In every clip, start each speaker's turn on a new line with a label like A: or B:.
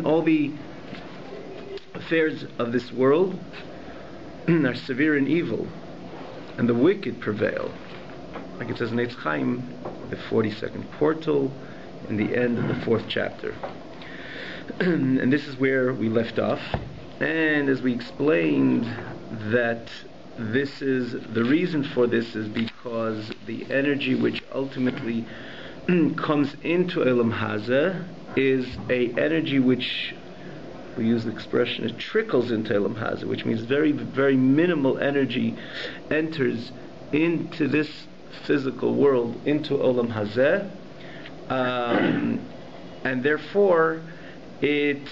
A: all the affairs of this world are severe and evil, and the wicked prevail. Like it says in Eitz Chaim, the 42nd portal, in the end of the 4th chapter. And this is where we left off. And as we explained, that this is the reason for this is because the energy which ultimately comes into Elam Hazeh is a energy which, we use the expression, it trickles into Elam Hazeh, which means very, very minimal energy enters into this physical world, into Olam Hazeh, and therefore it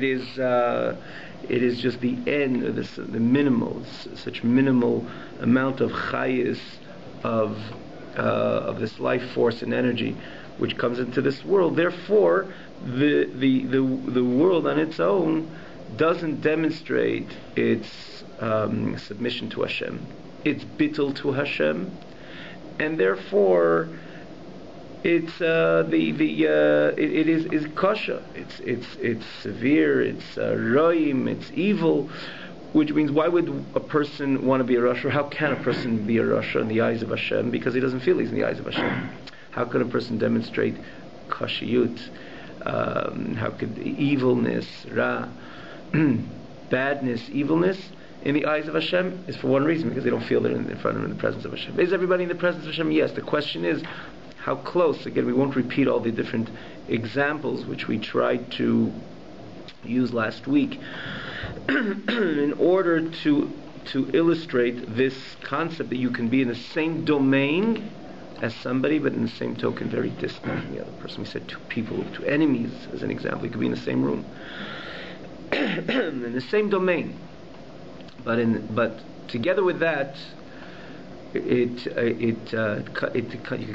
A: is just the end of this, the minimal, such minimal amount of chayis of this life force and energy which comes into this world. Therefore, the world on its own doesn't demonstrate its submission to Hashem, its bittul to Hashem, and therefore it's it is kasha. It's severe. It's roim. It's evil. Which means, why would a person want to be a rasha? How can a person be a rasha in the eyes of Hashem? Because he doesn't feel he's in the eyes of Hashem. How could a person demonstrate kashiyut? How could evilness, ra, badness, evilness in the eyes of Hashem is for one reason, because they don't feel they're in front of Him, in the presence of Hashem. Is everybody in the presence of Hashem? Yes. The question is, how close? Again, we won't repeat all the different examples which we tried to use last week in order to illustrate this concept that you can be in the same domain as somebody, but in the same token very distant from the other person. We said two people, two enemies as an example. You could be in the same room in the same domain, but together with that, it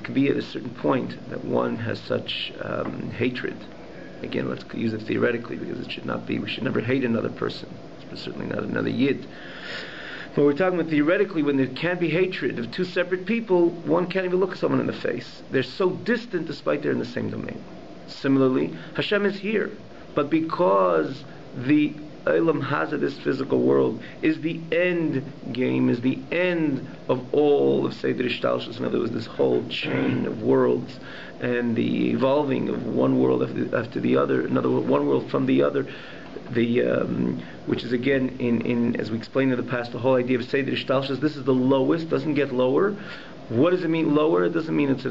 A: could be at a certain point that one has such hatred. Again, let's use it theoretically, because it should not be. We should never hate another person, certainly not another yid. But we're talking about theoretically, when there can't be hatred of two separate people, one can't even look someone in the face. They're so distant despite they're in the same domain. Similarly, Hashem is here, but because the Elam Hazeh, this physical world, is the end game, is the end of all of Seder Ishtalshus. In other words, this whole chain of worlds and the evolving of one world after the other, another one world from the other, which is again in as we explained in the past, the whole idea of Seder Ishtalshus. This is the lowest, doesn't get lower. What does it mean lower? It doesn't mean it's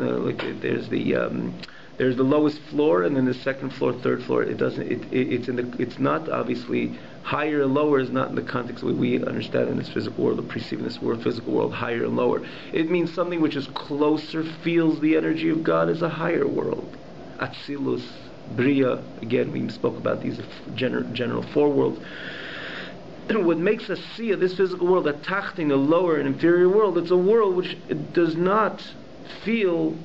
A: there's the lowest floor, and then the second floor, third floor. It doesn't. It's not obviously higher and lower is not in the context that we understand in this physical world, or perceiving this world, physical world, higher and lower. It means something which is closer, feels the energy of God, as a higher world. Atzilus, Bria. Again, we spoke about these general four worlds. What makes us see this physical world, a tachtin, a lower and inferior world, it's a world which does not feel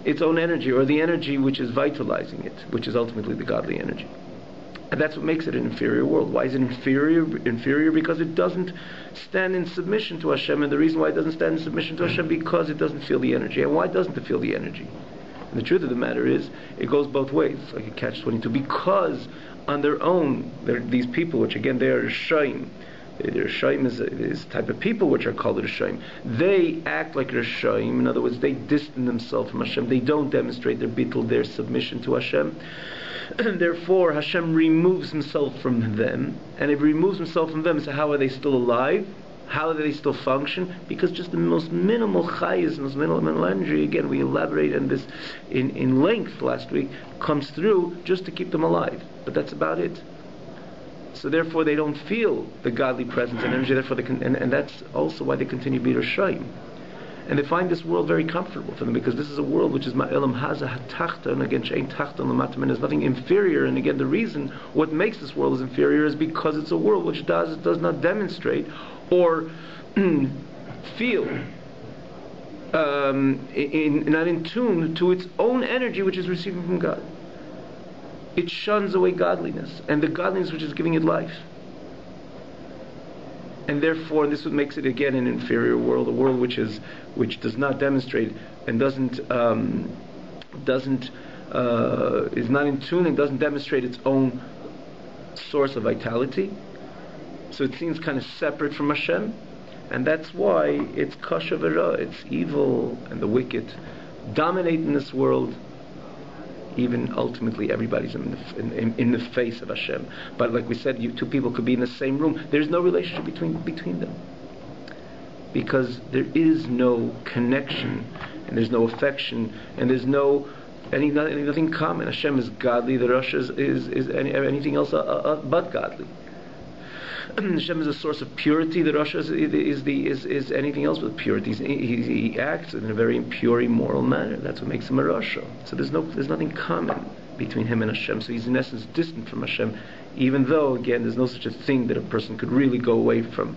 A: its own energy, or the energy which is vitalizing it, which is ultimately the godly energy. And that's what makes it an inferior world. Why is it inferior? Inferior because it doesn't stand in submission to Hashem. And the reason why it doesn't stand in submission to Hashem, because it doesn't feel the energy. And why doesn't it feel the energy? And the truth of the matter is, it goes both ways. It's like a catch-22. Because on their own, these people, which again, they are Rishaim. Rishaim is type of people which are called Rishaim. They act like Rishaim. In other words, they distance themselves from Hashem. They don't demonstrate their bittul, their submission to Hashem. And therefore, Hashem removes Himself from them. And if He removes Himself from them, so how are they still alive? How do they still function? Because just the most minimal chayis, most minimal energy, again, we elaborated on this in length last week, comes through just to keep them alive. But that's about it. So therefore, they don't feel the godly presence and energy. Therefore, and that's also why they continue to be Rishaim. And they find this world very comfortable for them, because this is a world which is Ma'elam Hazeh HaTachta, and again, She'ein Tachta L'Matamin, there's nothing inferior. And again, the reason what makes this world is inferior is because it's a world which does not demonstrate or feel not in tune to its own energy which is receiving from God. It shuns away godliness, and the godliness which is giving it life. And therefore, this is what makes it again an inferior world, a world which does not demonstrate and doesn't is not in tune and doesn't demonstrate its own source of vitality. So it seems kind of separate from Hashem, and that's why it's kasha v'ra, it's evil and the wicked dominate in this world. Even ultimately everybody's in the face of Hashem. But like we said, two people could be in the same room. There's no relationship between them, because there is no connection, and there's no affection, and there's nothing common. Hashem is godly, the Rasha is anything else but godly. Hashem is a source of purity. The Rasha is anything else but purity. He acts in a very impure, immoral manner. That's what makes him a Rasha. So there's nothing common between him and Hashem. So he's in essence distant from Hashem, even though again there's no such a thing that a person could really go away from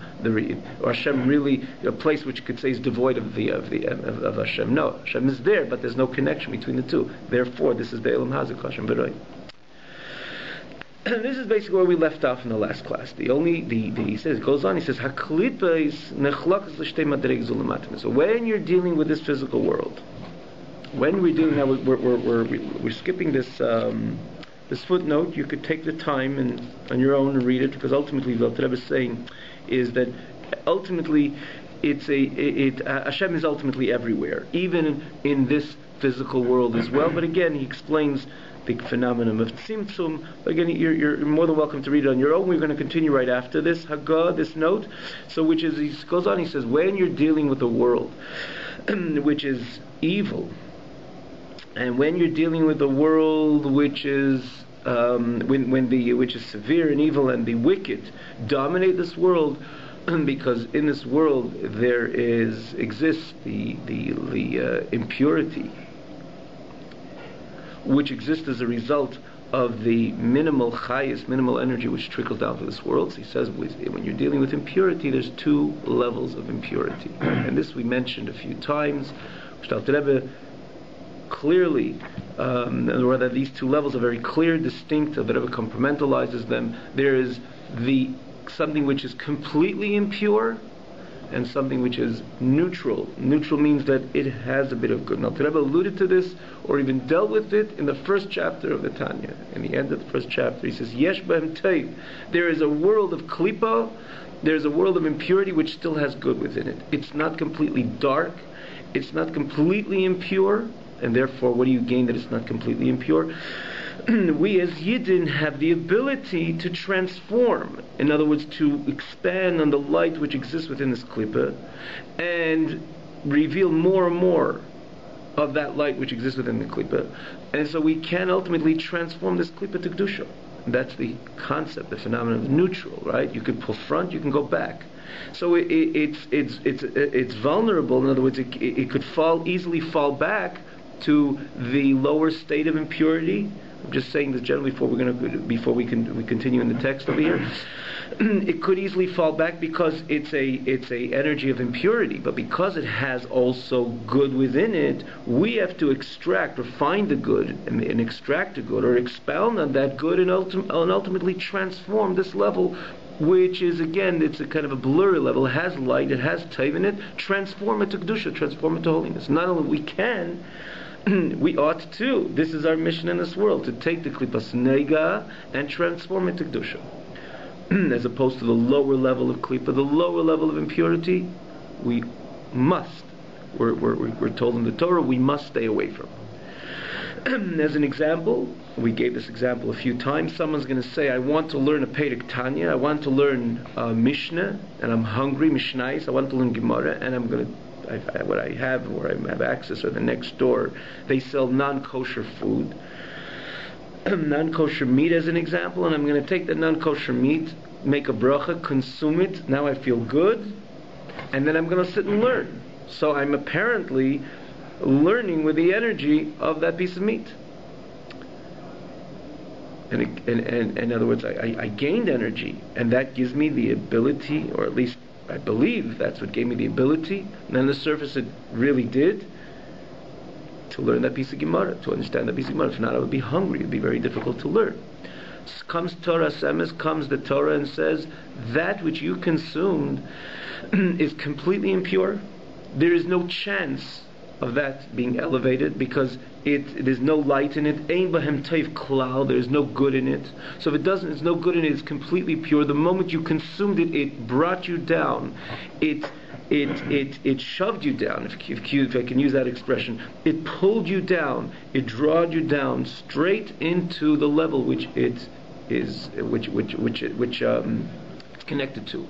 A: or Hashem really a place which you could say is devoid of Hashem. No, Hashem is there, but there's no connection between the two. Therefore, this is the Elam Hazak Hashem B'roi. This is basically where we left off in the last class. He says, Haklipa is nechlakas l'shtei madreg zulamatim. So when you're dealing with this physical world, when we're dealing now, we're skipping this this footnote. You could take the time and on your own and read it, because ultimately what Rebbe is saying is that ultimately Hashem is ultimately everywhere, even in this physical world as well. But again, he explains the phenomenon of tzimtzum. Again, you're more than welcome to read it on your own. We're going to continue right after this Haggah, this note. So, which is, he goes on. He says, when you're dealing with a world which is evil, and when you're dealing with a world which is which is severe and evil, and the wicked dominate this world, because in this world there exists the impurity, which exists as a result of the minimal energy which trickles down to this world. So he says, when you're dealing with impurity, there's two levels of impurity, and this we mentioned a few times. Rebbe clearly, whether these two levels are very clear, distinct, the Rebbe compartmentalizes them. There is something which is completely impure, and something which is neutral. Neutral means that it has a bit of good. Now, the Rebbe alluded to this, or even dealt with it, in the first chapter of the Tanya. In the end of the first chapter, he says, Yesh b'hem teiv. There is a world of klipa, there is a world of impurity which still has good within it. It's not completely dark, it's not completely impure, and therefore, what do you gain that it's not completely impure? We as Yidden have the ability to transform, in other words, to expand on the light which exists within this klipa, and reveal more and more of that light which exists within the klipa, and so we can ultimately transform this klipa to kedusha. That's the concept, the phenomenon of neutral, right? You could pull front, you can go back. So it's vulnerable. In other words, it could easily fall back to the lower state of impurity. I'm just saying this generally before we continue in the text over here. It could easily fall back because it's a energy of impurity, but because it has also good within it, we have to extract or find the good and extract the good, or expound on that good, and ultimately transform this level, which is, again, it's a kind of a blurry level. It has light, it has taiv in it. Transform it to kedusha, transform it to holiness. Not only we can, we ought to. This is our mission in this world, to take the klipas nega and transform it to kedusha, as opposed to the lower level of klipa, the lower level of impurity. We must. We're told in the Torah we must stay away from. As an example, we gave this example a few times. Someone's going to say, I want to learn a Perek Tanya, I want to learn Mishnah, and I'm hungry, Mishnais, I want to learn Gemara, and I'm going to, where I have access, or the next door, they sell non-kosher food, non-kosher meat as an example, and I'm going to take that non-kosher meat, make a bracha, consume it, now I feel good, and then I'm going to sit and learn. So I'm apparently learning with the energy of that piece of meat. And in other words, I gained energy, and that gives me the ability, or at least I believe that's what gave me the ability, and on the surface it really did, to learn that piece of Gemara, to understand that piece of Gemara. If not, I would be hungry. It would be very difficult to learn. Comes Torah Semes, comes the Torah and says, that which you consumed is completely impure. There is no chance of that being elevated, because there's no light in it. Ein bahem tov klal, there's no good in it. So if it doesn't, it's no good in it, it's completely pure. The moment you consumed it, it brought you down. It shoved you down, if I can use that expression. It pulled you down. It drawed you down straight into the level which it's connected to.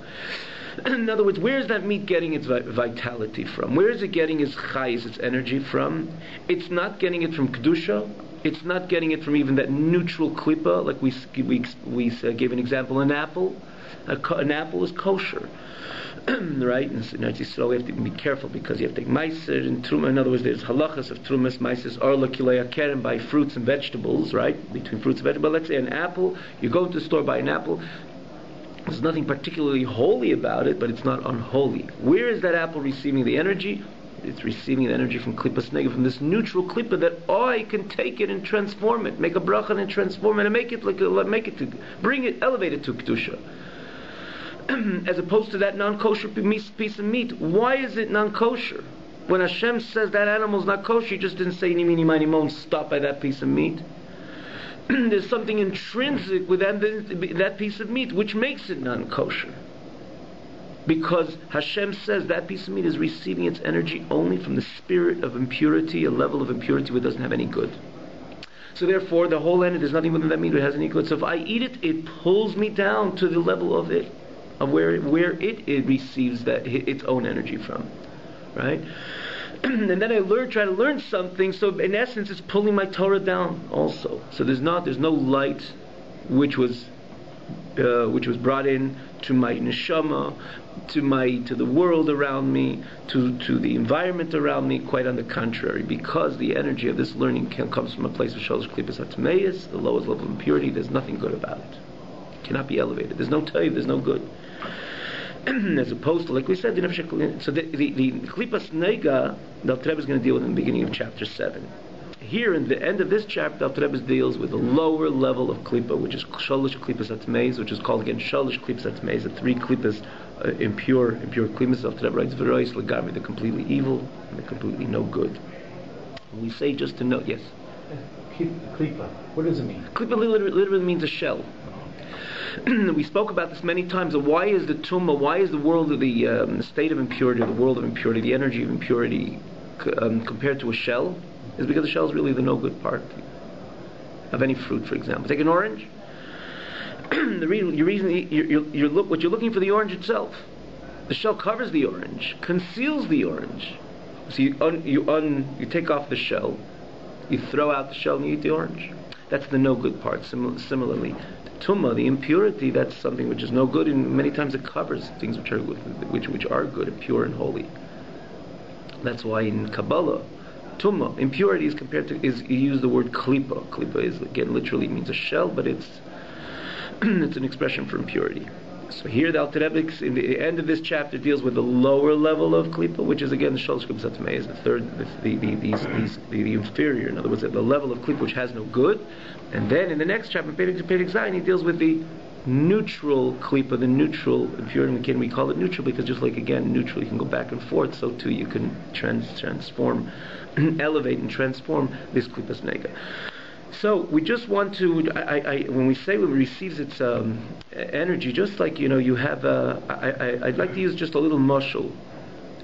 A: In other words, where is that meat getting its vitality from? Where is it getting its chayis, its energy from? It's not getting it from kedusha. It's not getting it from even that neutral klippa, like we gave an example. An apple is kosher, right? And so, we have to be careful, because you have to take meiser and truma. In other words, there's halachas of trumas, meisers, arla kilei keren, by fruits and vegetables, right? Between fruits and vegetables. But let's say an apple, you go to the store, buy an apple. There's nothing particularly holy about it, but it's not unholy. Where is that apple receiving the energy? It's receiving the energy from klippas nega, from this neutral klippa that I can take it and transform it, make a bracha and transform it, and bring it, elevate it to kedusha. As opposed to that non-kosher piece of meat. Why is it non-kosher? When Hashem says that animal is not kosher, He just didn't say ni mini mini mon, stop by that piece of meat. There's something intrinsic with that piece of meat which makes it non-kosher. Because Hashem says that piece of meat is receiving its energy only from the spirit of impurity, a level of impurity where it doesn't have any good. So therefore, the whole end, there's nothing within that meat that has any good. So if I eat it, it pulls me down to the level of it, of where it receives its own energy from, right? And then I try to learn something. So in essence, it's pulling my Torah down also. So there's no light, which was brought in to my neshama, to the world around me, to the environment around me. Quite on the contrary, because the energy of this learning comes from a place of shalosh klippas hatmeis, the lowest level of impurity. There's nothing good about it. It cannot be elevated. There's no taiv. There's no good. As opposed to, like we said, so the klippas nega, the Alter Rebbe is going to deal with in the beginning of chapter 7. Here, in the end of this chapter, the Alter Rebbe deals with the lower level of klippa, which is shalosh klippas hatmeis, which is called again shalosh klippas hatmeis, the 3 klippas, impure klippas. The Alter Rebbe writes v'rois legami, they're completely evil and they're completely no good. And we say just to know, yes.
B: Klippa, what does it mean?
A: Klippa literally means a shell. We spoke about this many times. Why is the tumma, why is the world of the state of impurity, the world of impurity, the energy of impurity compared to a shell? Is because the shell is really the no good part of any fruit, for example. Take an orange. What you're looking for the orange itself. The shell covers the orange, conceals the orange. So you take off the shell, you throw out the shell, and you eat the orange. That's the no good part. Similarly, tumma, the impurity, that's something which is no good, and many times it covers things which are good, which are good and pure and holy. That's why in Kabbalah, tumma, impurity is you use the word klippa. Klippa is, again, literally means a shell, but it's an expression for impurity. So here the Alter Rebbe, in the end of this chapter, deals with the lower level of klippa, which is again the shalosh klippas hatmeis, the third, the inferior. In other words, the level of klippa which has no good. And then in the next chapter, Perek Zayin, he deals with the neutral klippa, the neutral impurity. Again, we call it neutral because just like again neutral, you can go back and forth. So too, you can transform, elevate, and transform this klippas nega. So we just want to, when we say it receives its energy, just like you have I'd like to use just a little mashal,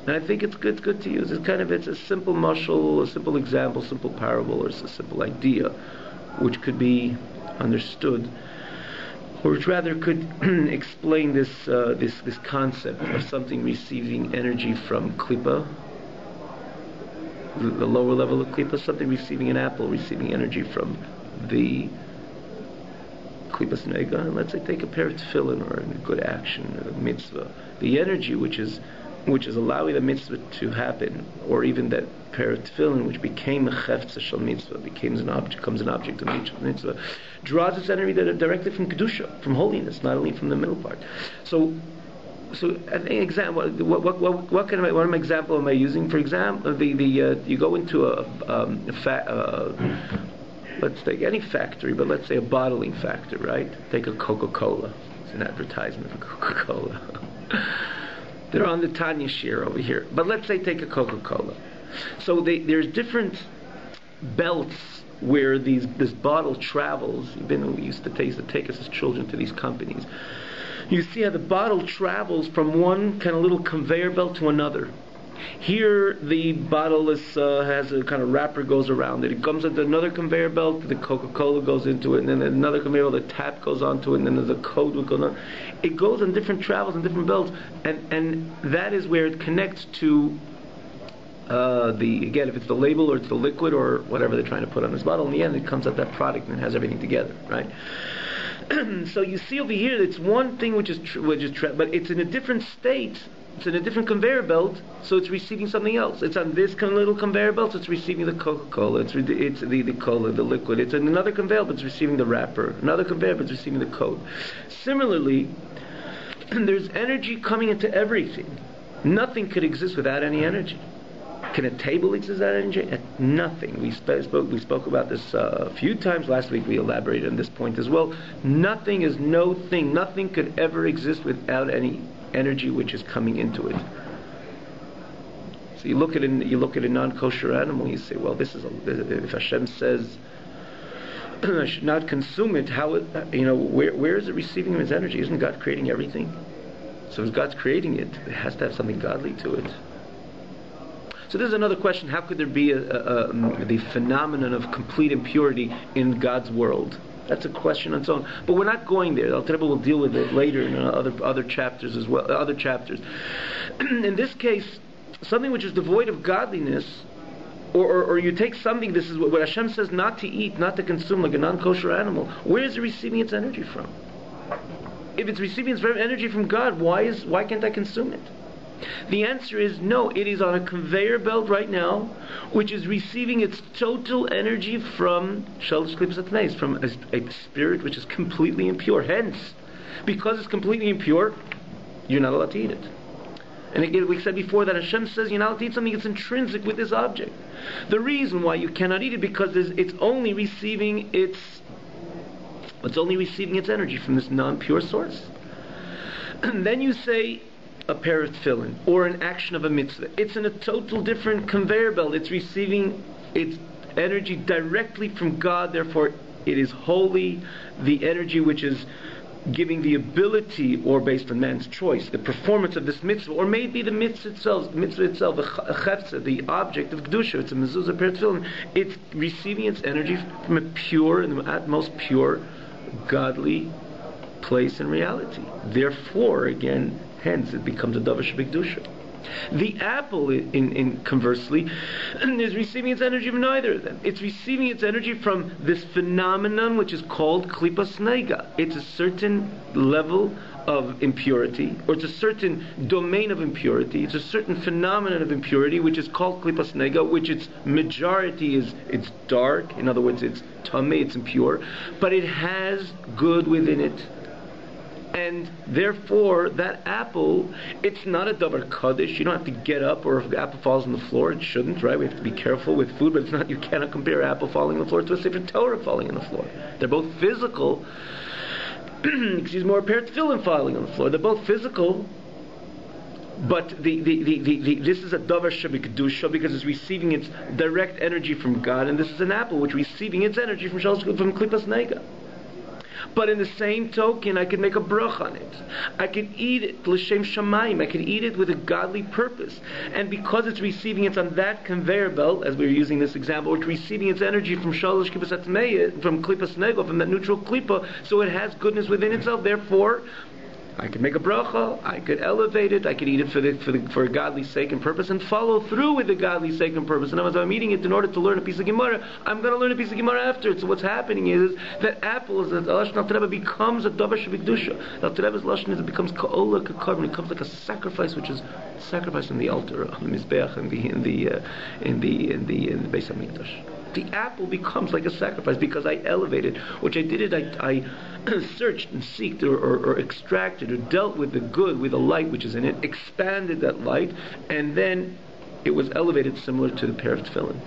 A: and I think it's good to use. It's a simple mashal, a simple example, simple parable, or it's a simple idea, which could be understood, or which rather could explain this concept of something receiving energy from klippa. The lower level of klippa, something receiving an apple, receiving energy from the klippas nega, and let's say take a pair of tefillin or a good action, a mitzvah. The energy which is allowing the mitzvah to happen, or even that pair of tefillin which became a chefza shel mitzvah, becomes an object of mitzvah, draws its energy directly from kedusha, from holiness, not only from the middle part. So I think example. What example am I using? For example, you go into let's take any factory, but let's say a bottling factory, right? Take a Coca-Cola. It's an advertisement for Coca-Cola. They're on the Tanya share over here, but let's say take a Coca-Cola. So there's different belts where this bottle travels. We used to take us as children to these companies. You see how the bottle travels from one kind of little conveyor belt to another. Here the bottle has a kind of wrapper goes around it. It comes into another conveyor belt, the Coca-Cola goes into it, and then another conveyor belt, the tap goes onto it, and then there's a code that goes on. It goes on different travels and different belts, and that is where it connects to again, if it's the label or it's the liquid or whatever they're trying to put on this bottle, in the end it comes out that product and it has everything together, right? So you see over here, it's one thing which is but it's in a different state. It's in a different conveyor belt, so it's receiving something else. It's on this little conveyor belt, so it's receiving the Coca-Cola. It's the cola, the liquid. It's in another conveyor belt, it's receiving the wrapper. Another conveyor belt, it's receiving the code. Similarly, there's energy coming into everything. Nothing could exist without any energy. Can a table exist without energy? Nothing. We spoke about this a few times. Last week we elaborated on this point as well. Nothing is no thing. Nothing could ever exist without any energy which is coming into it. So you look at a non-kosher animal, you say, well, if Hashem says I should not consume it, where is it receiving its energy? Isn't God creating everything? So if God's creating it, it has to have something godly to it. So there's another question: how could there be the phenomenon of complete impurity in God's world? That's a question on its own. But we're not going there. Al Rebbe will deal with it later in other chapters as well. Other chapters. In this case, something which is devoid of godliness, or you take something. This is what Hashem says not to eat, not to consume, like a non-kosher animal. Where is it receiving its energy from? If it's receiving its energy from God, why can't I consume it? The answer is no. It is on a conveyor belt right now, which is receiving its total energy from Shalosh Klipas Atmeis, from a spirit which is completely impure. Hence, because it's completely impure, you're not allowed to eat it. And again, we said before that Hashem says you're not allowed to eat something that's intrinsic with this object. The reason why you cannot eat it because it's only receiving its energy from this non-pure source. And then you say a pair of tefillin, or an action of a mitzvah. It's in a total different conveyor belt. It's receiving its energy directly from God, therefore it is holy. The energy which is giving the ability, or based on man's choice, the performance of this mitzvah, or maybe the mitzvah itself, the object of kedusha, it's a mezuzah, pair of tefillin. It's receiving its energy from a pure and the utmost pure, godly place and reality. Therefore, again, hence it becomes a davar shebikdusha. The apple, conversely, is receiving its energy from neither of them. It's receiving its energy from this phenomenon which is called klipas nega. It's a certain level of impurity, or it's a certain domain of impurity. It's a certain phenomenon of impurity which is called klipas nega, which its majority it's dark. In other words, it's tamei, it's impure, but it has good within it. And therefore, that apple, it's not a davar kaddish. You don't have to get up, or if the apple falls on the floor, it shouldn't, right? We have to be careful with food, but it's not. You cannot compare apple falling on the floor to a Sefer Torah falling on the floor. They're both physical. Or a pair of tefillin falling on the floor. They're both physical. But this is a davar shebikdusha because it's receiving its direct energy from God, and this is an apple which is receiving its energy from klipas nega. But in the same token, I could make a brach on it. I could eat it l'shem shamayim. I could eat it with a godly purpose. And because it's receiving it on that conveyor belt, as we were using this example, it's receiving its energy from shalosh klipas atmeya, from klipas nego, from that neutral klipa, so it has goodness within itself. Therefore, I could make a bracha, I could elevate it, I could eat it for a godly sake and purpose, and follow through with the godly sake and purpose. And as I'm eating it in order to learn a piece of Gemara, I'm going to learn a piece of Gemara after it. So what's happening is that apple, that Lashon Al Rebbe, becomes a davar shebikdusha. Al Rebbe's Lashon is it becomes ka'ola ka'karban. It becomes like a sacrifice, which is sacrifice on the altar, on the mizbeach, in the Beis Hamikdash. The apple becomes like a sacrifice because I elevated, which I did it. I searched and seeked or extracted or dealt with the good, with the light which is in it, expanded that light, and then it was elevated similar to the pair of tefillin.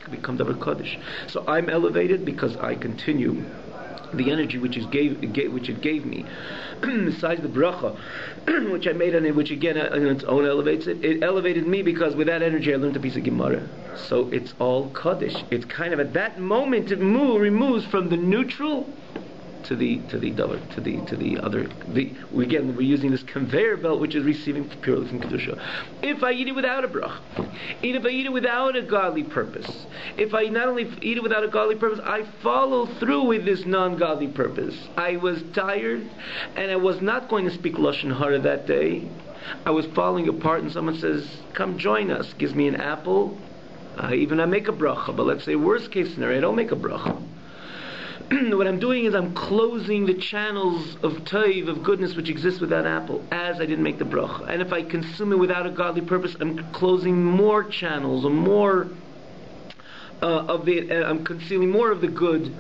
A: It becomes davar kaddish. So I'm elevated because I continue the energy which it gave me, besides the bracha, which I made on it, which again on its own elevates it. It elevated me because with that energy I learned a piece of Gemara. So it's all Kaddish. It's kind of at that moment it removes from the neutral to the other. We're using this conveyor belt which is receiving purely from Kedusha. If I eat it without a brach, if I eat it without a godly purpose, if I not only eat it without a godly purpose, I follow through with this non-godly purpose. I was tired and I was not going to speak Lashon Hara that day. I was falling apart and someone says, come join us, gives me an apple. Even I make a bracha, but let's say worst case scenario, I don't make a bracha. What I'm doing is I'm closing the channels of taiv, of goodness, which exists with that apple, as I didn't make the bracha. And if I consume it without a godly purpose, I'm closing more channels, or more I'm concealing more of the good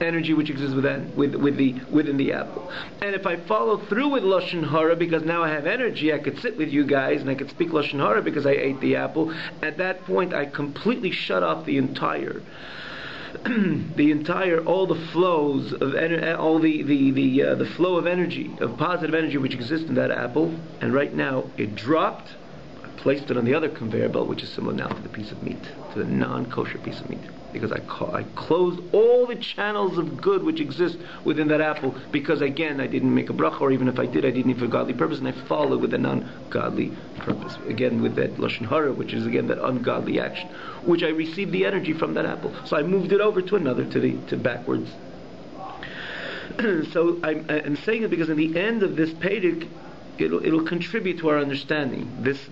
A: energy which exists within the apple. And if I follow through with Lashon Hara, because now I have energy, I could sit with you guys and I could speak Lashon Hara because I ate the apple. At that point, I completely shut off the entire all the flows of all the flow of energy, of positive energy which exists in that apple. And right now it dropped. I placed it on the other conveyor belt, which is similar now to the piece of meat, to the non-kosher piece of meat, because I closed all the channels of good which exist within that apple, because again I didn't make a bracha, or even if I did, I didn't for a godly purpose, and I followed with a non-godly purpose, again with that Lashon Hara, which is again that ungodly action, which I received the energy from that apple. So I moved it over to another, to backwards. So I'm saying it because in the end of this Pedic, it'll contribute to our understanding this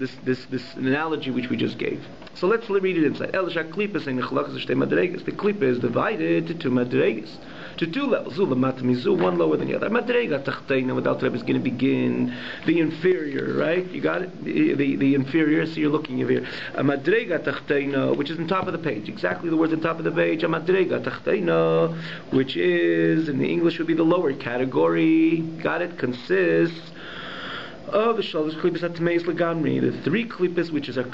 A: analogy which we just gave. So let's read it inside. The klipa is divided to two madregas, to two levels. One lower than the other. Madrega tachtena, without Rebbe, is going to begin the inferior, right? You got it? The inferior. So you're looking over here. A madrega tachtena, which is on top of the page. Exactly the words on top of the page. A madrega tachtena, which is in the English would be the lower category. Got it? Consists of the shalosh klipas atmeis legamri, the three klipas which are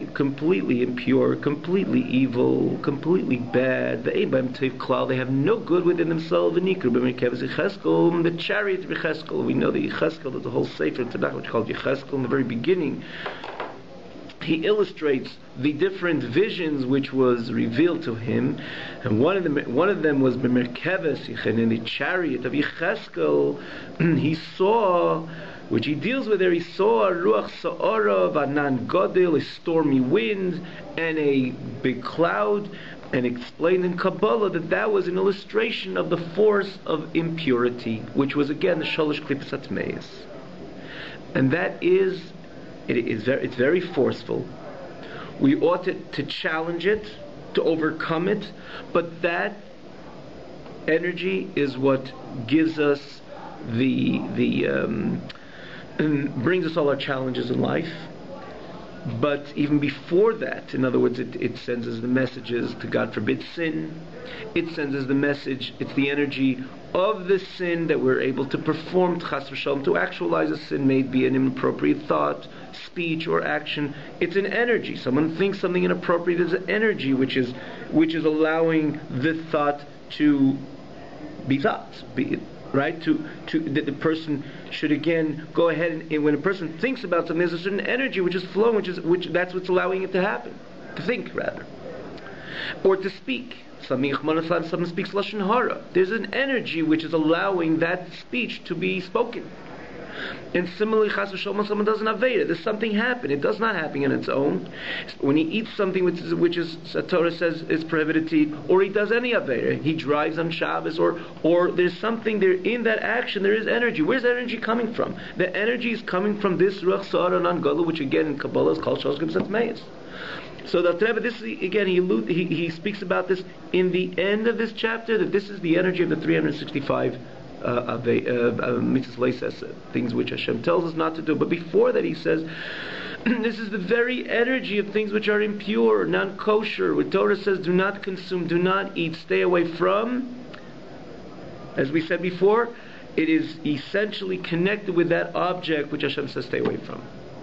A: completely impure, completely evil, completely bad. The eibam tev klal, they have no good within themselves. The chariot of Yecheskel, we know the Yecheskel, there's a whole sefer Tanakh which is called Yecheskel. In the very beginning, he illustrates the different visions which was revealed to him, and one of them was B'merkeves, in the chariot of Yecheskel. He saw, which he deals with there, he saw a ruach sa'ara v'anan godel, a stormy wind and a big cloud, and explained in Kabbalah that was an illustration of the force of impurity, which was again the shalosh klipas atmeis, and that is. It's very forceful. We ought to challenge it, to overcome it, but that energy is what gives us brings us all our challenges in life. But even before that, in other words, it sends us the messages to, God forbid, sin. It sends us the message, it's the energy of the sin that we're able to perform, chas v'shalom, to actualize a sin, may it be an inappropriate thought, speech, or action. It's an energy. Someone thinks something inappropriate is an energy which is allowing the thought to be thought, right? That the person should again go ahead and when a person thinks about something, there's a certain energy which is flowing, which that's what's allowing it to happen, to think rather, or to speak. Someone speaks Lashon Hara. There's an energy which is allowing that speech to be spoken. And similarly, chas v'shalom, someone doesn't aveda. There's something happen. It does not happen on its own. When he eats something which is Torah says is prohibited to eat, or he does any aveda, he drives on Shabbos, or there's something there in that action. There is energy. Where's that energy coming from? The energy is coming from this ruach sa'ara non-gadol, which again in Kabbalah is called shalosh klipas atmeis. So the Rebbe, this again, he speaks about this in the end of this chapter, that this is the energy of the 365 mitzvahs leises, things which Hashem tells us not to do. But before that, he says, this is the very energy of things which are impure, non-kosher. What Torah says, do not consume, do not eat, stay away from. As we said before, it is essentially connected with that object which Hashem says stay away from.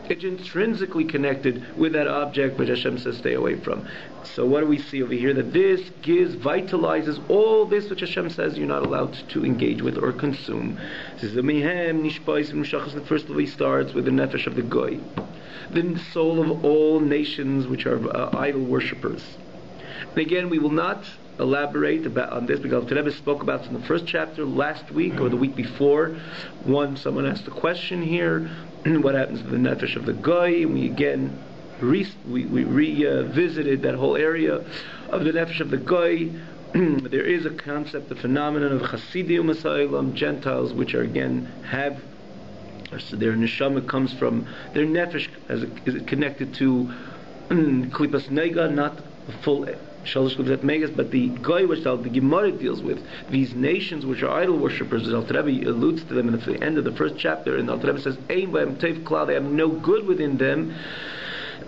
A: It's intrinsically connected with that object which Hashem says stay away from. So what do we see over here? That this vitalizes all this which Hashem says you're not allowed to engage with or consume. This is the Mehem, Nishpais, and Meshachas. The first of these starts with the Nefesh of the Goy, the soul of all nations which are idol worshippers. And again, we will not elaborate on this because the Rebbe spoke about it in the first chapter last week or the week before. Someone asked a question here: what happens to the nefesh of the goy? And we again revisited that whole area of the nefesh of the goy. There is a concept, the phenomenon of Chasidim Masaylam, Gentiles, which are again have their neshama comes from their nefesh is connected to klipas nega, not the full Shalosh Klipat Megas, but the Goy which the Gemara deals with, these nations which are idol worshippers, as Alter Rebbe alludes to them in the end of the first chapter, and Alter Rebbe says, Ein b'hem tev klal, they have no good within them.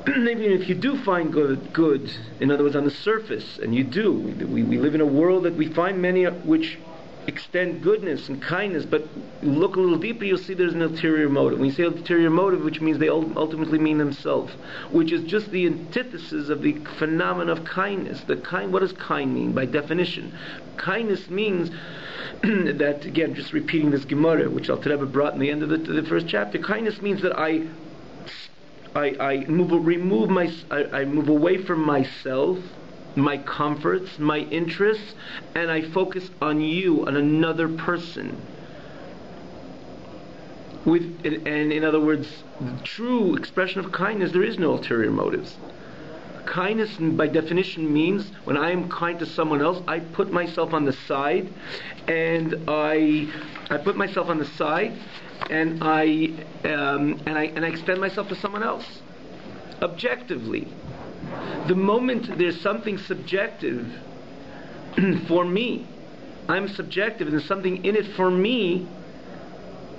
A: Even if you do find good, in other words, on the surface, and you do, we live in a world that we find many which extend goodness and kindness, but look a little deeper, you'll see there's an ulterior motive. When you say ulterior motive, which means they ultimately mean themselves, which is just the antithesis of the phenomenon of kindness. What does kind mean by definition? Kindness means that, again, just repeating this Gemara, which Alter Rebbe brought in the end of the first chapter, kindness means that I move away from myself, my comforts, my interests, and I focus on you, on another person. And in other words, the true expression of kindness, there is no ulterior motives. Kindness, by definition, means when I am kind to someone else, I put myself on the side, and I extend myself to someone else, objectively. The moment there's something subjective for me, I'm subjective and there's something in it for me,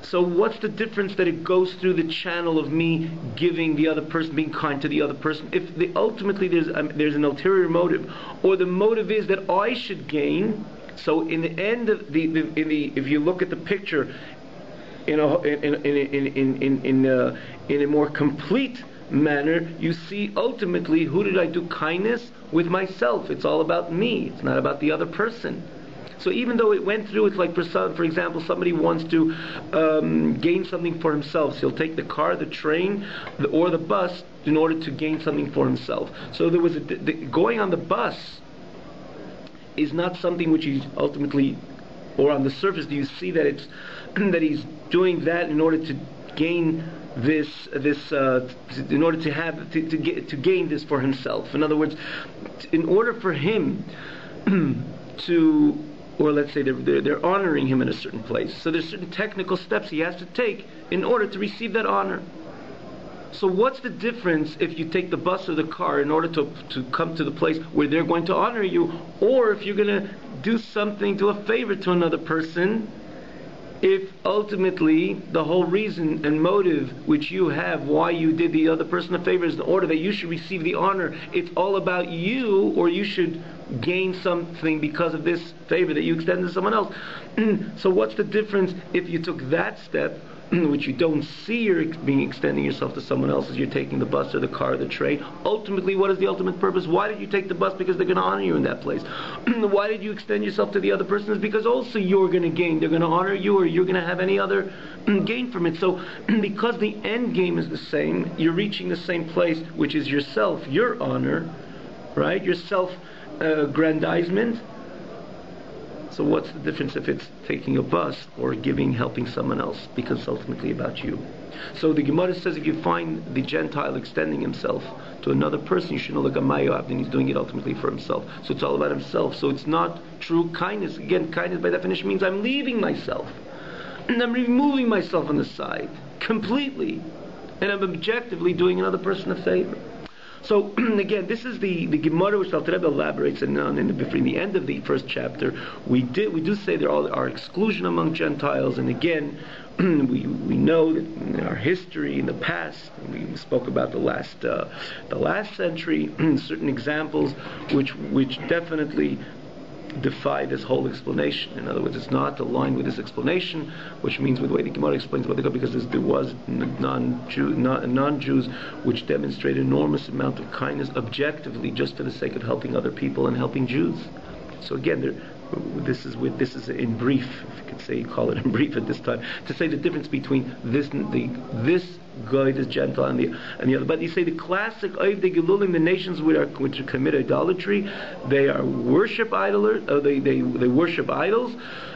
A: so what's the difference that it goes through the channel of me giving the other person, being kind to the other person? If ultimately there's an ulterior motive, or the motive is that I should gain, so in the end of if you look at the picture in a more complete manner, you see ultimately, who did I do kindness with? Myself. It's all about me. It's not about the other person. So even though it went through, it's like for example, somebody wants to gain something for himself. So he'll take the car, the train, or the bus in order to gain something for himself. So there was going on the bus is not something which he's ultimately, or on the surface, do you see that it's that he's doing that in order to gain in order to gain this for himself. In other words, in order for him to, or let's say they're honoring him in a certain place, so there's certain technical steps he has to take in order to receive that honor. So what's the difference if you take the bus or the car in order to come to the place where they're going to honor you, or if you're going to do a favor to another person, if ultimately the whole reason and motive which you have why you did the other person a favor is in order that you should receive the honor, it's all about you, or you should gain something because of this favor that you extended to someone else. So what's the difference if you took that step, which you don't see you're extending yourself to someone else as you're taking the bus or the car or the train? Ultimately, what is the ultimate purpose? Why did you take the bus? Because they're going to honor you in that place. Why did you extend yourself to the other person? Is because also you're going to gain. They're going to honor you, or you're going to have any other gain from it. So because the end game is the same, you're reaching the same place, which is yourself, your honor, right? Your self-aggrandizement. So what's the difference if it's taking a bus or helping someone else? Because it's ultimately about you. So the Gemara says if you find the Gentile extending himself to another person, you should know like a Mayoab, and he's doing it ultimately for himself. So it's all about himself. So it's not true kindness. Again, kindness by definition means I'm leaving myself. And I'm removing myself on the side completely. And I'm objectively doing another person a favor. So again, this is the Gemara which Alter Rebbe elaborates in the end of the first chapter. We do say there are exclusion among Gentiles, and again, we know that in our history in the past, we spoke about the last century, certain examples which definitely defy this whole explanation. In other words, it's not aligned with this explanation, which means with the way the Gemara explains about the God, because there was non-Jews which demonstrate enormous amount of kindness objectively just for the sake of helping other people and helping Jews. So again, this is in brief, if you could say, call it in brief at this time, to say the difference between this guy, this Gentile, and the other. But you say the classic Oiv de Gelulim, the nations which commit idolatry, they are worship idolers. They worship idols.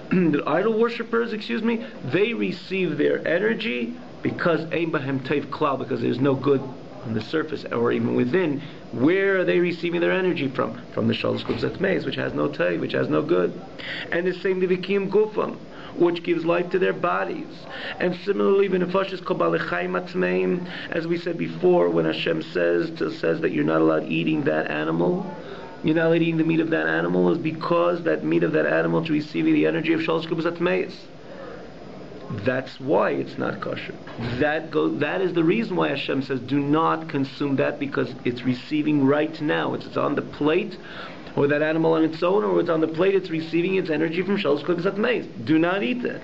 A: The idol worshippers, they receive their energy because Ein Bahem Tev Klal, because there's no good on the surface or even within. Where are they receiving their energy from? From the Shalosh Klubzat Meis, which has no Tev, which has no good. And the same Divikim Gufam, which gives life to their bodies. And similarly, as we said before, when Hashem says that you're not allowed eating that animal, you're not allowed eating the meat of that animal, is because that meat of that animal is receiving the energy of Shalosh Klubzat Meis. That's why it's not kosher. That is the reason why Hashem says do not consume that, because it's receiving right now. It's on the plate, or that animal on its own, or it's on the plate, it's receiving its energy from Shalosh Klubzat Meis. Do not eat that.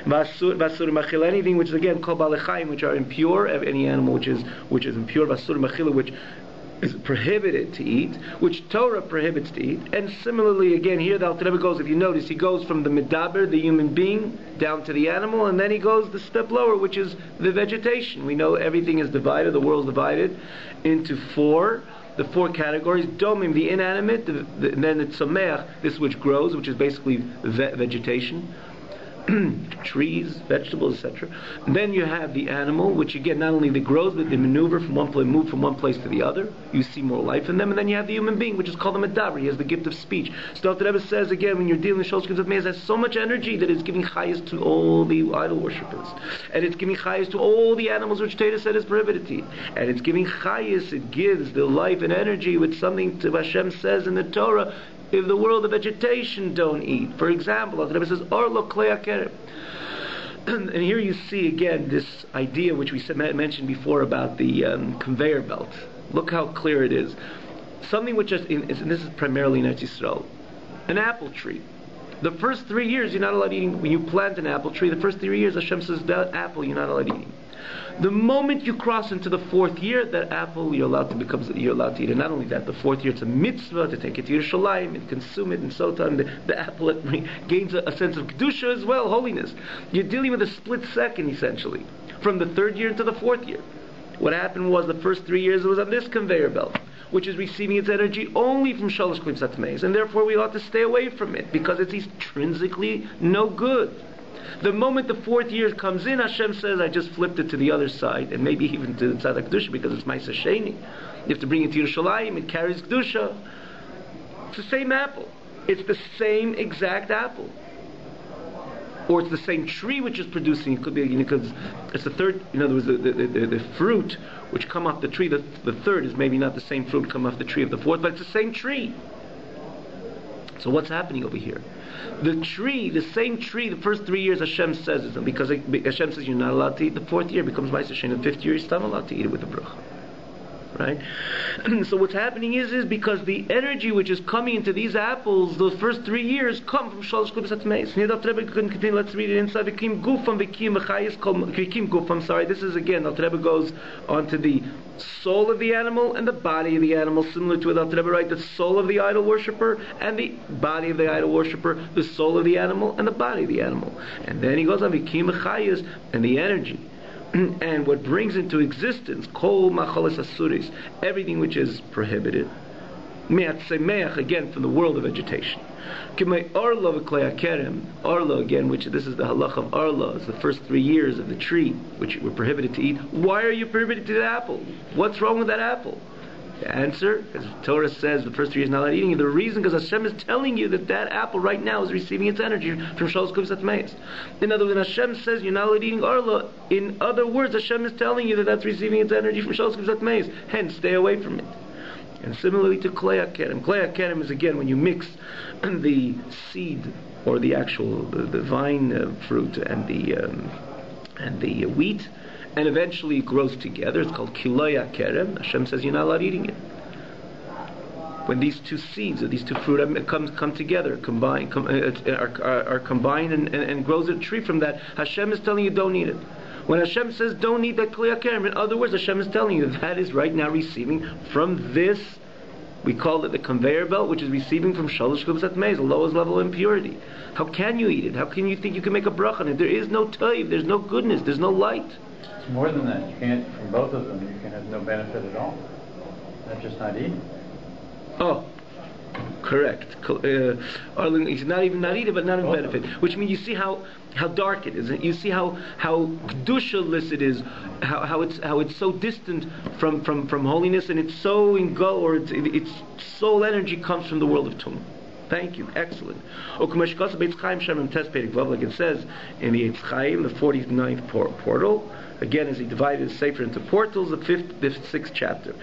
A: Vasur machil, anything which is again called balechayim, which are impure, any animal which is impure, vasur machil, which is prohibited to eat, which Torah prohibits to eat. And similarly, again, here the Alter Rebbe goes, if you notice, he goes from the medaber, the human being, down to the animal, and then he goes the step lower, which is the vegetation. We know everything is divided, the world is divided into the four categories: domim, the inanimate, and then the tzomeach, this which grows, which is basically vegetation, trees, vegetables, etc. And then you have the animal, which again not only grows, but they move from one place to the other. You see more life in them. And then you have the human being, which is called the medaber. He has the gift of speech. So the Rebbe says again, when you're dealing with Shalosh Klubzat Meis, it has so much energy that it's giving chayas to all the idol worshippers, and it's giving chayas to all the animals which Torah said is prohibited to eat. And it's giving chayas, it gives the life and energy with something to Hashem says in the Torah. If the world of vegetation don't eat, for example, the Rebbe says, "Orlo klei akerem." And here you see again this idea which we mentioned before about the conveyor belt. Look how clear it is. Something which is, and this is primarily in Eretz Yisrael, an apple tree. The first 3 years you're not allowed eating. When you plant an apple tree, the first 3 years Hashem says that apple you're not allowed eating. The moment you cross into the 4th year, that apple you're allowed to eat. And not only that, the 4th year it's a mitzvah to take it to Yerushalayim and consume it, and so on. The apple gains a sense of kedusha as well, holiness. You're dealing with a split second essentially, from the 3rd year to the 4th year. What happened was the first 3 years it was on this conveyor belt, which is receiving its energy only from Shalosh Klubzat Meis, and therefore we ought to stay away from it because it's intrinsically no good. The moment the 4th year comes in, Hashem says, I just flipped it to the other side, and maybe even to the Tzaddik Kedusha, because it's Ma'aseh Sheni. You have to bring it to Yerushalayim, it carries Kedusha. It's the same apple. It's the same exact apple. Or it's the same tree which is producing. It could be, because it's the 3rd, in other words, the fruit which come off the tree, the 3rd is maybe not the same fruit come off the tree of the 4th, but it's the same tree. So what's happening over here? The tree, the same tree, the first 3 years Hashem says it, because Hashem says you're not allowed to eat. The 4th year becomes Ma'aseh Sheni. The 5th year you're still allowed to eat it with the bracha. Right? So what's happening is because the energy which is coming into these apples, those first 3 years, come from Shalosh Klubzat Meis. Let's read it inside. Vikim gufam. Sorry, this is again, Alter Rebbe goes onto the soul of the animal and the body of the animal, similar to what Alter Rebbe writes, the soul of the idol worshipper and the body of the idol worshipper, the soul of the animal and the body of the animal. And then he goes on Vikim chayis, and the energy. And what brings into existence kol machalas asuris, everything which is prohibited, me'atzemeach, again from the world of vegetation. Kimei orlo v'klei akerem, orlo again, which this is the halach of orlo, is the first 3 years of the tree which were prohibited to eat. Why are you prohibited to eat the apple? What's wrong with that apple? The answer, because Torah says the first 3 years not allowed eating it. The reason, because Hashem is telling you that apple right now is receiving its energy from Shalosh Klubzat Meis. In other words, Hashem says you're not allowed eating arla. In other words, Hashem is telling you that that's receiving its energy from Shalosh Klubzat Meis. Hence, stay away from it. And similarly to klei akerem. Klei akerem is again when you mix the seed or the actual the vine fruit and the wheat, and eventually it grows together. It's called kiloi akerem. Hashem says you're not allowed eating it. when these two seeds or these two fruit come together, are combined and grows a tree from that, Hashem is telling you don't eat it. When Hashem says don't eat that Kli HaKerem, in other words, Hashem is telling you that is right now receiving from this, we call it the conveyor belt, which is receiving from Shalosh Klipsat Meiz, the lowest level of impurity. How can you eat it? How can you think you can make a bracha on it? There is no toiv, there's no goodness, there's no light.
B: It's more than that. You can't, from both of them, you can have no benefit at all. That's just not eating.
A: Oh, correct. It's not even not eating, but not in benefit. Which means you see how dark it is. You see how kedusha-less it is. How it's so distant from holiness, and it's so in go, or its soul energy comes from the world of tumah. Thank you. Excellent. Like it says in the Eitz Chaim, the 49th portal. Again, as he divided his sefer into portals, the 6th chapter.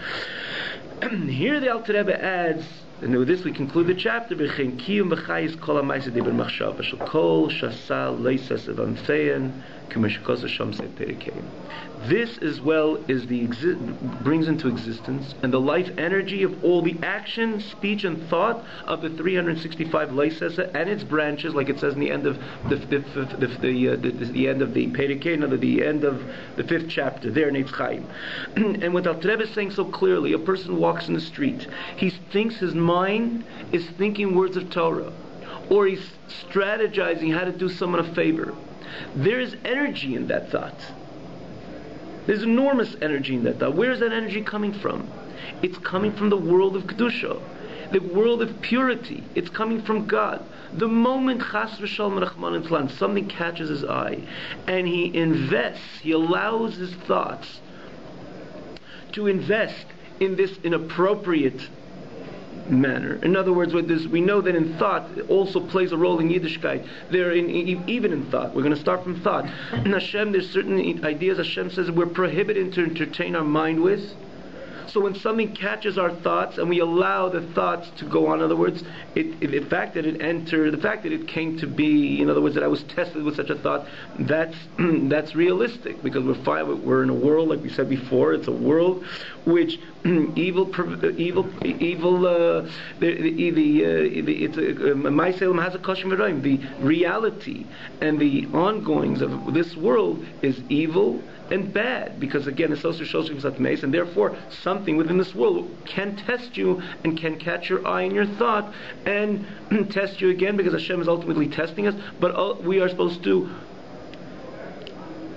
A: Here the Alter Rebbe adds, and with this we conclude the chapter. This as well is brings into existence and the life energy of all the action, speech, and thought of the 365 leisesa and its branches, like it says in the end of the end of the Perikei, the end of the 5th chapter there in Eitz Chaim. And what Alter Rebbe is saying so clearly, a person walks in the street, he thinks his mind is thinking words of Torah, or he's strategizing how to do someone a favor. There is energy in that thought. There's enormous energy in that thought. Where is that energy coming from? It's coming from the world of Kedusha, the world of purity. It's coming from God. The moment Chas v'Shalom Rachman Litzlan, something catches his eye, and he invests, he allows his thoughts to invest in this inappropriate manner. In other words, with this, we know that in thought it also plays a role in Yiddishkeit. Even in thought, we're going to start from thought. In Hashem, there's certain ideas Hashem says we're prohibited to entertain our mind with. So when something catches our thoughts and we allow the thoughts to go on, in other words, the fact that it came to be, in other words, that I was tested with such a thought, that's realistic, because we're in a world, like we said before, it's a world which the reality and the ongoings of this world is evil and bad, because again it's also Shalosh, and therefore something within this world can test you and can catch your eye and your thought and test you again, because Hashem is ultimately testing us, but we are supposed to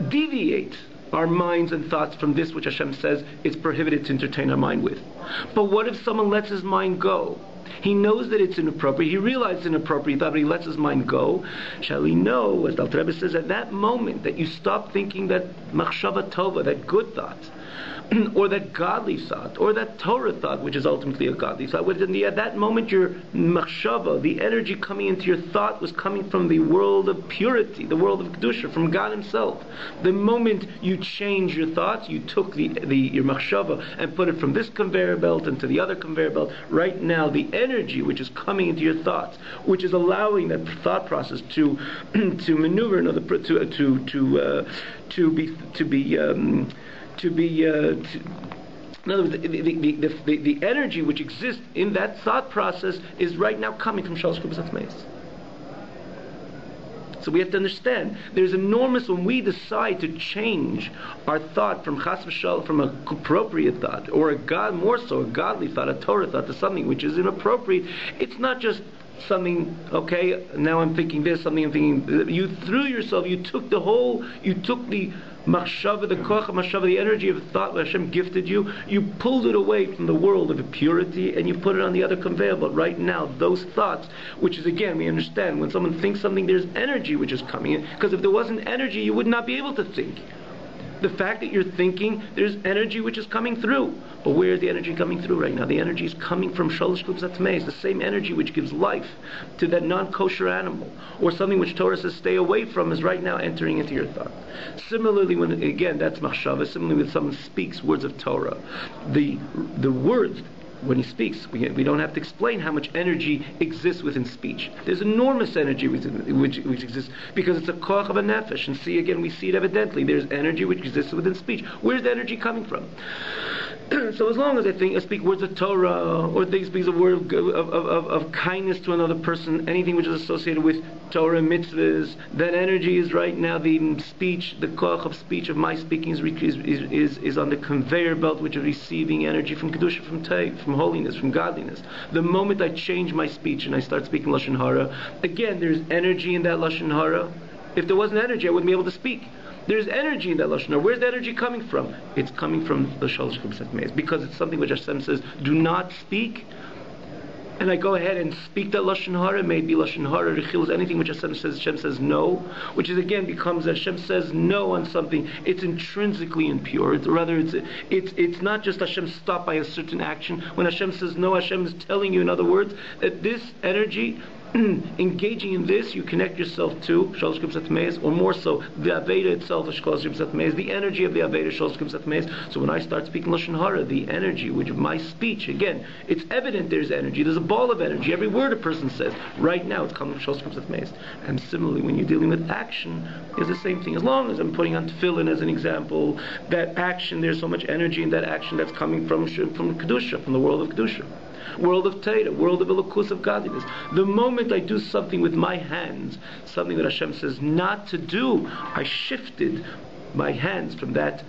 A: deviate our minds and thoughts from this which Hashem says it's prohibited to entertain our mind with. But what if someone lets his mind go? He knows that it's inappropriate. He realizes it's inappropriate, but he lets his mind go. Shall he know, as the Alter Rebbe says, at that moment that you stop thinking that machshava tova, that good thought, or that godly thought, or that Torah thought, which is ultimately a godly thought, at that moment your machshava, the energy coming into your thought, was coming from the world of purity, the world of Kedusha, from God Himself. The moment you change your thoughts, you took your machshava and put it from this conveyor belt into the other conveyor belt. Right now, the energy which is coming into your thoughts, which is allowing that thought process to maneuver, in other words, the energy which exists in that thought process is right now coming from Shalosh Klipsat Meiz. So we have to understand, there's enormous, when we decide to change our thought from Chas v'Shalom, from an appropriate thought, or a godly thought, a Torah thought, to something which is inappropriate, it's not just something, okay, now I'm thinking this, something I'm thinking, you threw yourself, you took the machshava, the koach machshava, the energy of thought that Hashem gifted you, you pulled it away from the world of purity and you put it on the other conveyor. But right now, those thoughts, which is, again, we understand, when someone thinks something, there's energy which is coming in, because if there wasn't energy, you would not be able to think. The fact that you're thinking, there's energy which is coming through. But where is the energy coming through right now? The energy is coming from Shalosh Klipsat Meiz, the same energy which gives life to that non-kosher animal, or something which Torah says stay away from, is right now entering into your thought. Similarly, when, again, that's machshava, similarly when someone speaks words of Torah, the words when he speaks. We don't have to explain how much energy exists within speech. There's enormous energy which exists because it's a koach of a nefesh. And see, again, we see it evidently. There's energy which exists within speech. Where's the energy coming from? So as long as I speak words of Torah, or things speak a word of kindness to another person, anything which is associated with Torah and mitzvahs, that energy is right now the speech, the koach of speech of my speaking is on the conveyor belt, which is receiving energy from kedusha, from holiness, from godliness. The moment I change my speech and I start speaking lashon hara, again, there's energy in that lashon hara. If there wasn't energy, I wouldn't be able to speak. There's energy in that lashon hara. Where's the energy coming from? It's coming from the shalosh chibsat meis, because it's something which Hashem says, do not speak. And I go ahead and speak that lashon hara, maybe lashon hara, rechilus, anything which Hashem says no, which is again becomes Hashem says no on something. It's intrinsically impure. It's not just Hashem stopped by a certain action. When Hashem says no, Hashem is telling you, in other words, that this energy, engaging in this, you connect yourself to Shalosh Kibsat Meis, or more so, the Aveda itself is Shalosh Kibsat Meis, the energy of the Aveda is Shalosh Kibsat Meis. So when I start speaking Lashon Hara, the energy, which of my speech, again, it's evident there's energy, there's a ball of energy, every word a person says, right now it's coming from Shalosh Kibsat Meis. And similarly, when you're dealing with action, it's the same thing. As long as I'm putting on tefillin as an example, that action, there's so much energy in that action that's coming from Kedusha, from the world of Kedusha. World of Torah, world of Elokus, of godliness. The moment I do something with my hands, something that Hashem says not to do, I shifted my hands from that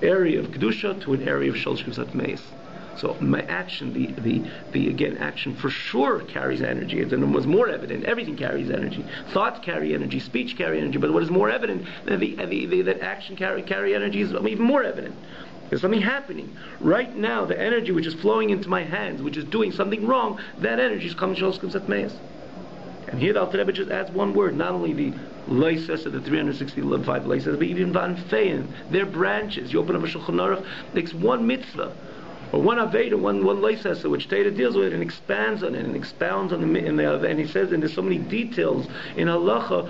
A: area of Kedusha to an area of Shalosh Kibsat Meis. So my action, the again, action for sure carries energy. It was more evident. Everything carries energy. Thoughts carry energy. Speech carry energy. But what is more evident, that action carry energy is even more evident. There's something happening. Right now, the energy which is flowing into my hands, which is doing something wrong, that energy is coming to Shalosh Kibsat Meis. And here the Alter Rebbe just adds one word, not only the leises of the 365 leises, but even van fein, their branches. You open up a Shulchan Aruch, makes one mitzvah, or one Aveda, one leises, which Torah deals with it and expands on it, and expounds on and he says, and there's so many details in halacha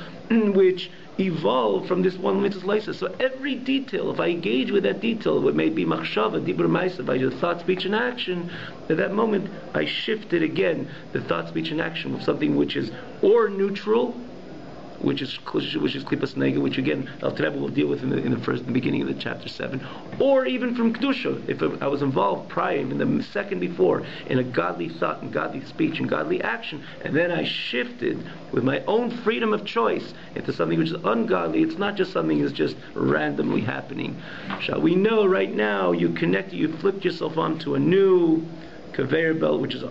A: which evolve from this one mitzvah leises. So every detail, if I engage with that detail, what may be machshava, dibur ma'asav, by the thought, speech, and action, at that moment I shifted again the thought, speech, and action with something which is or neutral, which is klipas nega, which again Alter Rebbe will deal with in the beginning of the chapter 7, or even from kedusha. If I was involved prior, in the second before, in a godly thought and godly speech and godly action, and then I shifted with my own freedom of choice into something which is ungodly, it's not just something that's just randomly happening. Shall we know right now you flipped yourself onto a new conveyor belt, which is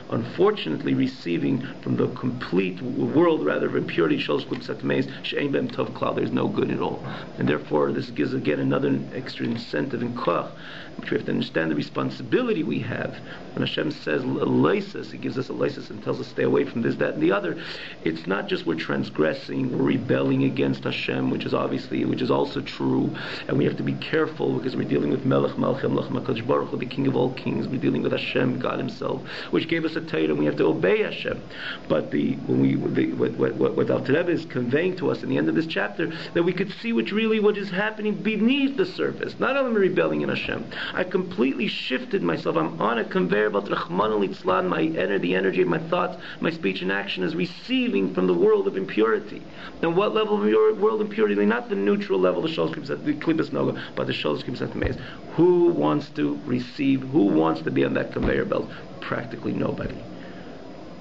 A: unfortunately receiving from the complete world, rather, of impurity, Shalosh Kibsat Meis, she'ein b'hem tov klal, there's no good at all. And therefore, this gives again another extra incentive in koach, which we have to understand the responsibility we have. When Hashem says leisus, He gives us a leisus and tells us stay away from this, that, and the other. It's not just we're transgressing, we're rebelling against Hashem, which is also true, and we have to be careful because we're dealing with Melech Malchem Lach HaKadosh Baruch Hu, the King of all kings. We're dealing with Hashem, God Himself, which gave us a Torah, and we have to obey Hashem. But what Alter Rebbe is conveying to us in the end of this chapter, that we could see what is happening beneath the surface. Not only am I rebelling in Hashem, I completely shifted myself. I'm on a conveyor belt, Rachmana litzlan, the energy of my thoughts, my speech and action is receiving from the world of impurity. And what level of world impurity? Not the neutral level, the Shalosh Kibsat, the Klipas Noga, but the Shalosh Kibsat Meis. Who wants to receive? Who wants to be on that conveyor belt? Practically nobody.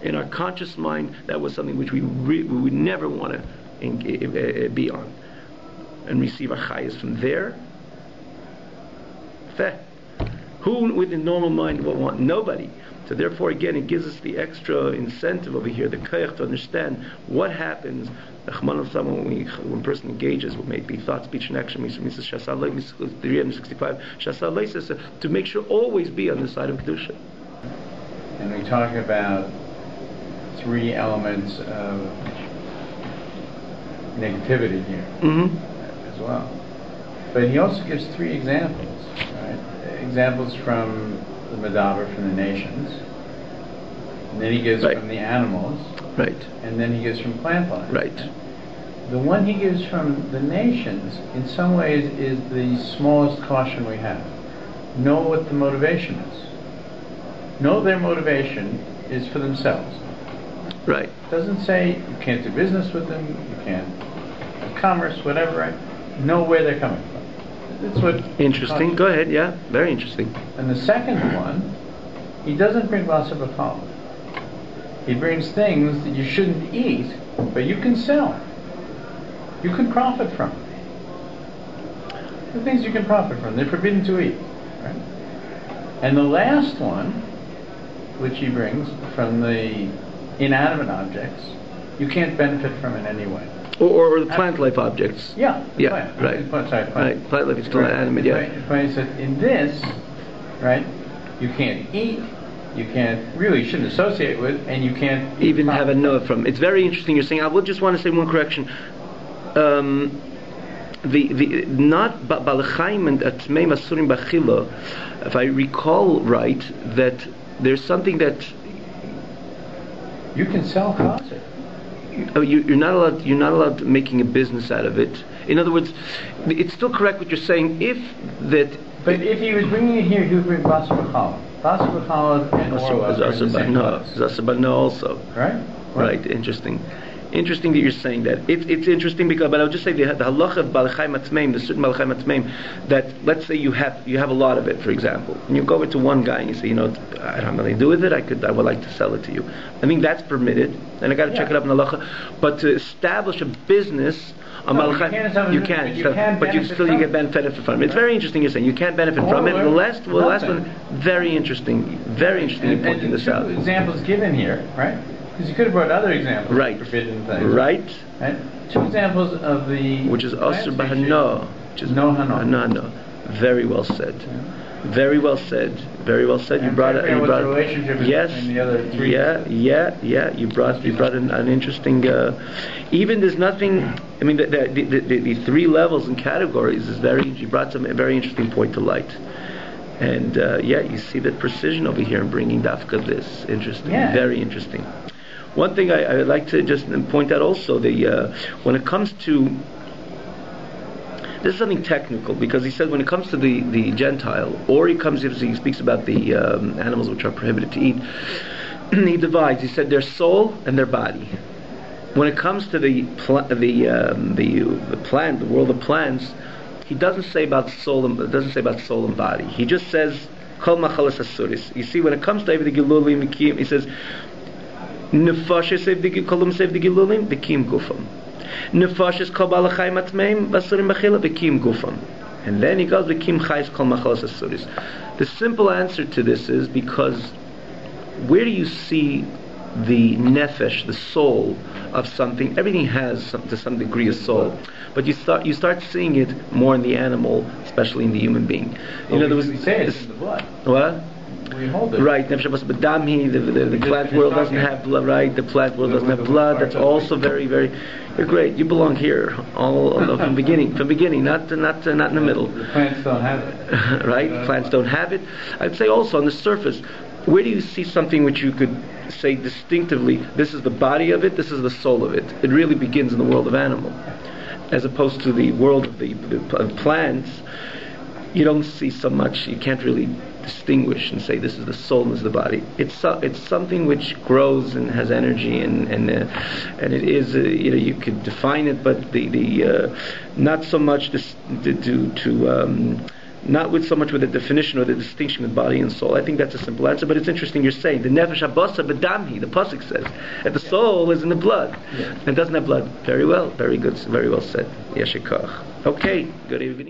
A: In our conscious mind, that was something which we would never want to be on and receive our chayas from there. Who with the normal mind will want? Nobody. So therefore, again, it gives us the extra incentive over here, the koach, to understand what happens when a person engages with maybe thought, speech, and action, to make sure always be on the side of Kedusha.
B: And we talk about 3 elements of negativity here as well. But he also gives 3 examples, right? Examples from the Medaber, from the nations. And then he gives from the animals. Right. And then he gives from plant life.
A: Right.
B: The one he gives from the nations, in some ways, is the smallest caution we have. Know what the motivation is. know their motivation is for themselves.
A: Right.
B: It doesn't say you can't do business with them, you can't have commerce, whatever. Right? Know where they're coming from. That's what.
A: Interesting. Go ahead. Yeah, very interesting.
B: And the second one, he doesn't bring Basar B'Challah. He brings things that you shouldn't eat, but you can sell. You can profit from. The things you can profit from, they're forbidden to eat. Right? And the last one, which he brings from the inanimate objects, you can't benefit from in any way.
A: Or the plant life objects.
B: Yeah.
A: Yeah.
B: Plant.
A: Right.
B: Plant.
A: Right. Plant life is still animate. Yeah.
B: He said in this, right, you can't eat. You can't really shouldn't associate with, and you can't
A: even have a note from. It's very interesting. You're saying. I would just want to say one correction. The not balchaim and atmei masurim b'chila. If I recall right, that there's something that
B: you can sell chazer.
A: You're not allowed. You're not allowed making a business out of it. In other words, it's still correct what you're saying. If that.
B: But if he was bringing it here, he would bring Basar B'Challah. Basar B'Challah and Orla are in the same place.
A: Zasar B'No also.
B: Right?
A: Right. Interesting. Interesting that you're saying that. It's interesting because, but I'll just say the halacha of balachai matmeim, the certain balachai matmeim, that let's say you have a lot of it, for example, and you go over to one guy and you say, I don't have nothing to do with it. I would like to sell it to you. I mean that's permitted, and I got to check it up in the halacha. But to establish a business. You can't, but you get benefit from it. It's very interesting you're saying you can't benefit from it. The last one, very interesting in pointing this out.
B: Examples given here, right? Because you could have brought other examples of forbidden things.
A: Right.
B: Two examples of the
A: which is Asr Bahano, which is
B: no hano.
A: Very well said. Very well said. Very well said. You brought
B: the relationship between the other three.
A: Yeah. You brought an interesting. Even there's nothing. I mean, the three levels and categories is very. You brought a very interesting point to light. And you see that precision over here in bringing dafka this. Interesting.
B: Yeah.
A: Very interesting. One thing I would like to just point out also when it comes to. This is something technical because he said when it comes to the Gentile, or he speaks about the animals which are prohibited to eat. He divides. He said their soul and their body. When it comes to the plant, the world of plants, he doesn't say about soul and body. He just says kol machalas asuris. You see, when it comes to the gilulim, he says nefashis sev the kolum sev the gilulim v'kim gufam. Nefashis kol balachai matmeim basurim b'chila v'kim gufam. And then he goes v'kim chayis kol machalas asuris. The simple answer to this is because where do you see the nefesh, the soul of something? Everything has to some degree a soul, but you start seeing it more in the animal, especially in the human being.
B: We say it's in the blood.
A: What?
B: We hold it.
A: Right, nefesh b'damhi. The plant world doesn't have blood. Right, the plant world doesn't have blood. That's also very, very. You're great. You belong here, all from beginning, not in the middle.
B: The plants don't have it.
A: Right, plants don't have it. I'd say also on the surface. Where do you see something which you could say distinctively, this is the body of it, this is the soul of it? It really begins in the world of animal. As opposed to the world of the plants, you don't see so much, you can't really distinguish and say this is the soul and this is the body. It's something which grows and has energy and it is, you could define it, but the not so much not with so much with the definition or the distinction with body and soul. I think that's a simple answer, but it's interesting you're saying the nefesh habasa b'damhi, the pasuk says that the soul is in the blood and doesn't have blood. Very well, very good, very well said. Yeshikach. Okay, good evening.